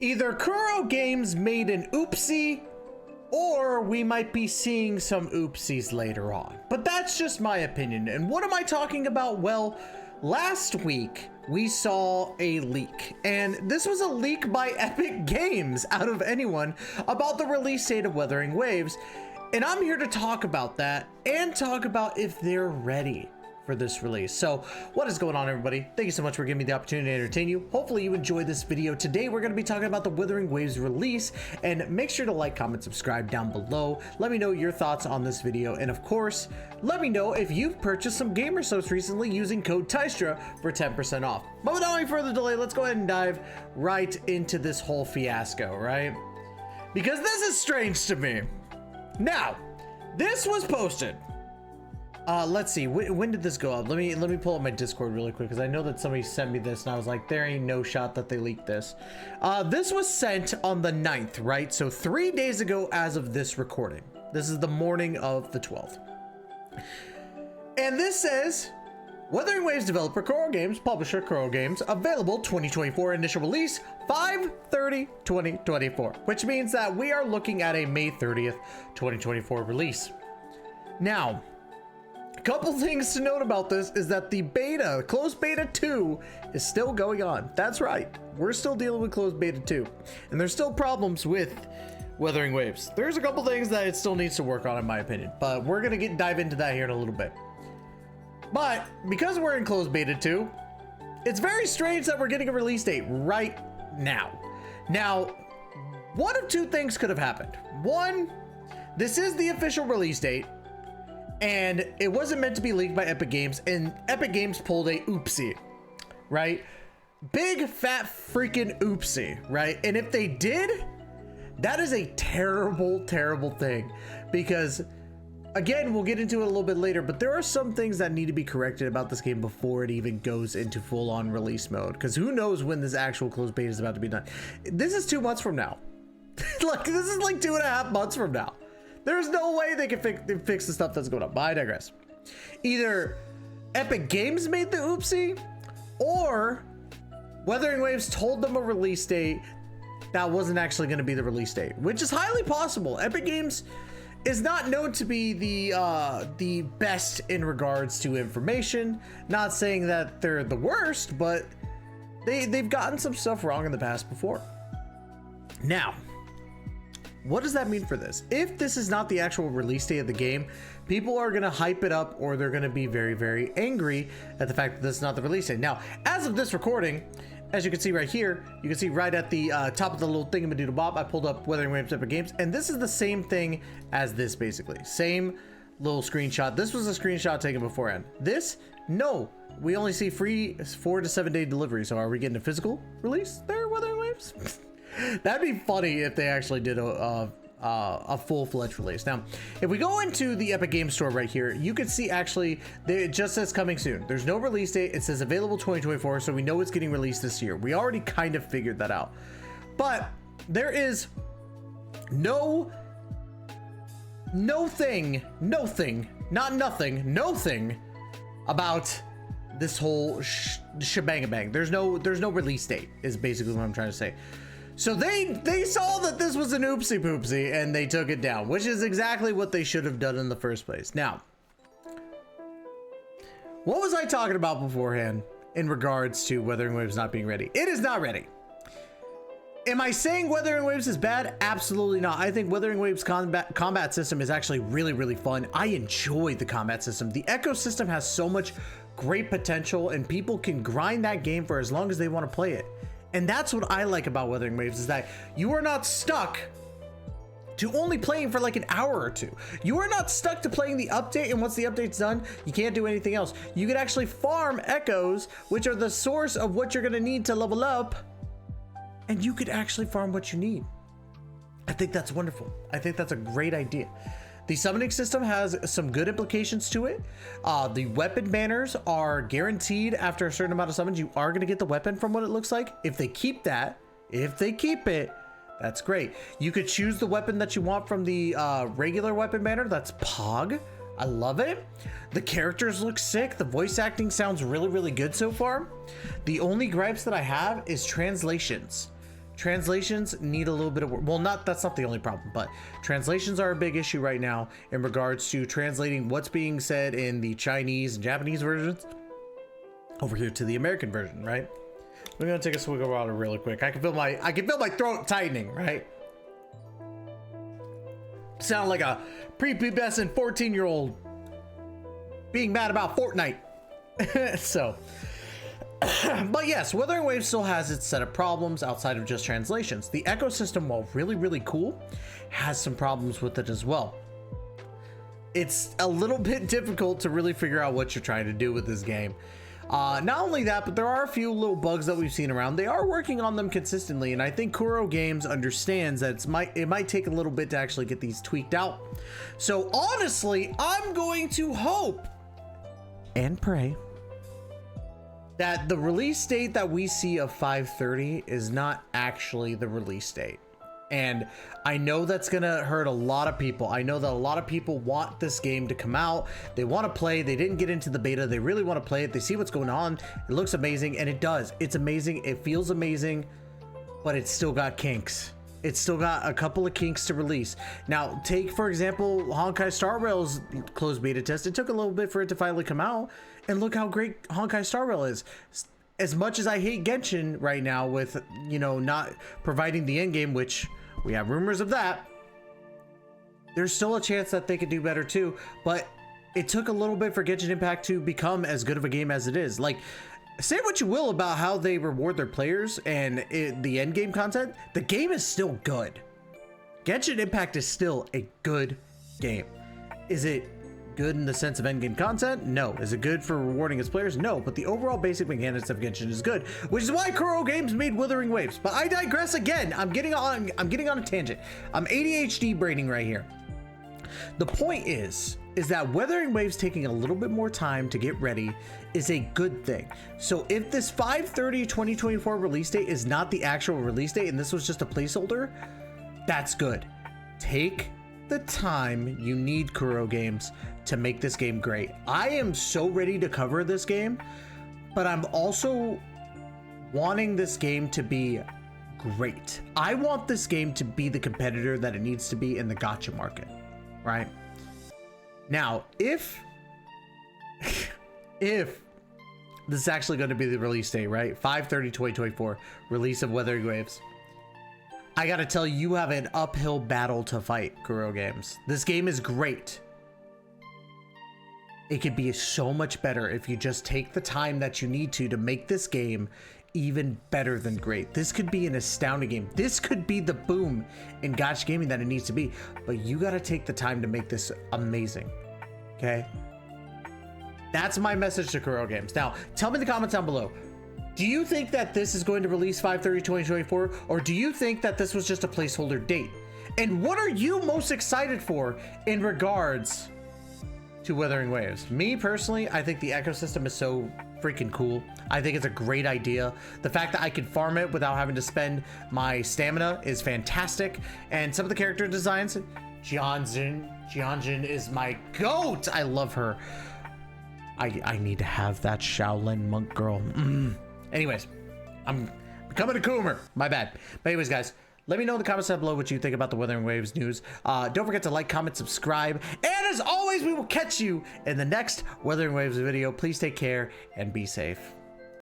Either Kuro Games made an oopsie, or we might be seeing some oopsies later on. But that's just my opinion. And what am I talking about? Well, last week we saw a leak, and this was a leak by Epic Games out of anyone about the release date of Wuthering Waves. And I'm here to talk about that and talk about if they're ready for this release. So what is going on, everybody? Thank you so much for giving me the opportunity to entertain you. Hopefully you enjoyed this video. Today we're going to be talking about the Wuthering Waves release, and make sure to like, comment, subscribe down below. Let me know your thoughts on this video, and of course let me know if you've purchased some gamer soaps recently using code TYSTRA for 10% off. But without any further delay, let's go ahead and dive right into this whole fiasco, right? Because this is strange to me. Now, this was posted. Let's see, when did this go up? Let me pull up my Discord really quick, because I know that somebody sent me this and I was like, there ain't no shot that they leaked this. This was sent on the 9th, right? So 3 days ago as of this recording. This is the morning of the 12th. And this says, Wuthering Waves developer Kuro Games, publisher Kuro Games, available 2024 initial release 5/30/2024, which means that we are looking at a May 30th, 2024 release. Now, a couple things to note about this is that the beta, closed beta 2, is still going on. That's right, we're still dealing with closed beta 2, and there's still problems with Wuthering Waves. There's a couple things that it still needs to work on, in my opinion, but we're gonna dive into that here in a little bit. But because we're in closed beta 2, it's very strange that we're getting a release date right now. Now, one of two things could have happened. One, this is the official release date, and it wasn't meant to be leaked by Epic Games, and Epic Games pulled a oopsie, right? Big fat freaking oopsie, right? And if they did, that is a terrible, terrible thing, because again, we'll get into it a little bit later, but there are some things that need to be corrected about this game before it even goes into full-on release mode, because who knows when this actual closed beta is about to be done. This is 2 months from now. Like, this is like 2.5 months from now. There's no way they can fix the stuff that's going on. But I digress. Either Epic Games made the oopsie, or Wuthering Waves told them a release date that wasn't actually going to be the release date, which is highly possible. Epic Games is not known to be the best in regards to information. Not saying that they're the worst, but they've gotten some stuff wrong in the past before. Now, what does that mean for this? If this is not the actual release date of the game, people are going to hype it up, or they're going to be very, very angry at the fact that this is not the release date. Now, as of this recording, as you can see right here, you can see right at the top of the little thingamadoodle bob, I pulled up Wuthering Waves Epic Games, and this is the same thing as this, basically. Same little screenshot. This was a screenshot taken beforehand. This, no. We only see free 4 to 7 day delivery, so are we getting a physical release there, Wuthering Waves? That'd be funny if they actually did a full-fledged release. Now, if we go into the Epic Games Store right here, you can see actually it just says coming soon. There's no release date. It says available 2024, so we know it's getting released this year. We already kind of figured that out, but there is no thing about this whole shebang-a-bang. There's no release date is basically what I'm trying to say. So they saw that this was an oopsie poopsie, and they took it down, which is exactly what they should have done in the first place. Now, what was I talking about beforehand in regards to Wuthering Waves not being ready? It is not ready. Am I saying Wuthering Waves is bad? Absolutely not. I think Wuthering Waves combat system is actually really, really fun. I enjoy the combat system. The ecosystem has so much great potential, and people can grind that game for as long as they want to play it. And that's what I like about Wuthering Waves, is that you are not stuck to only playing for like an hour or two. You are not stuck to playing the update, and once the update's done, you can't do anything else. You can actually farm echoes, which are the source of what you're gonna need to level up, and you could actually farm what you need. I think that's wonderful. I think that's a great idea. The summoning system has some good implications to it. The weapon banners are guaranteed after a certain amount of summons. You are going to get the weapon from what it looks like. If they keep that, if they keep it, that's great. You could choose the weapon that you want from the regular weapon banner. That's Pog. I love it. The characters look sick. The voice acting sounds really, really good so far. The only gripes that I have is translations. translations need a little bit of work. Well, that's not the only problem, but translations are a big issue right now in regards to translating what's being said in the Chinese and Japanese versions over here to the American version, right? We're gonna take a swig of water really quick. I can feel my throat tightening, right? Sound like a prepubescent 14-year-old being mad about Fortnite. So, but yes, Wuthering Waves still has its set of problems outside of just translations. The ecosystem, while really, really cool, has some problems with it as well. It's a little bit difficult to really figure out what you're trying to do with this game. Not only that, but there are a few little bugs that we've seen around. They are working on them consistently, and I think Kuro Games understands that it might take a little bit to actually get these tweaked out. So honestly, I'm going to hope and pray that the release date that we see of 5/30 is not actually the release date. And I know that's gonna hurt a lot of people. I know that a lot of people want this game to come out. They want to play. They didn't get into the beta. They really want to play it. They see what's going on. It looks amazing, and it does. It's amazing. It feels amazing, but it's still got kinks. It's still got a couple of kinks to release. Now, take, for example, Honkai Star Rail's closed beta test. It took a little bit for it to finally come out, and look how great Honkai Star Rail is. As much as I hate Genshin right now with, you know, not providing the end game, which we have rumors of that, there's still a chance that they could do better too. But it took a little bit for Genshin Impact to become as good of a game as it is. Like, say what you will about how they reward their players and the end game content, the game is still good. Genshin Impact is still a good game. Is it good in the sense of end game content? No. Is it good for rewarding its players? No. But the overall basic mechanics of Genshin is good, which is why Kuro Games made Wuthering Waves. But I digress again. I'm getting on a tangent. I'm ADHD braining right here. The point is that Wuthering Waves taking a little bit more time to get ready is a good thing. So if this 5/30/2024 release date is not the actual release date and this was just a placeholder, that's good. Take the time you need, Kuro Games, to make this game great. I am so ready to cover this game, but I'm also wanting this game to be great. I want this game to be the competitor that it needs to be in the gacha market, right? Now, if this is actually going to be the release date, right? 5/30/2024, release of Wuthering Waves. I gotta tell you, you have an uphill battle to fight, Kuro Games. This game is great. It could be so much better if you just take the time that you need to make this game even better than great. This could be an astounding game. This could be the boom in gacha gaming that it needs to be, but you gotta take the time to make this amazing, okay? That's my message to Kuro Games. Now, tell me in the comments down below. Do you think that this is going to release 5/30/2024, or do you think that this was just a placeholder date? And what are you most excited for in regards to Wuthering Waves? Me personally, I think the ecosystem is so freaking cool. I think it's a great idea. The fact that I can farm it without having to spend my stamina is fantastic. And some of the character designs, Jianjin is my goat. I love her. I need to have that Shaolin monk girl. Anyways, I'm becoming a Coomer. My bad. But anyways, guys, let me know in the comments down below what you think about the Wuthering Waves news. Don't forget to like, comment, subscribe. And as always, we will catch you in the next Wuthering Waves video. Please take care and be safe.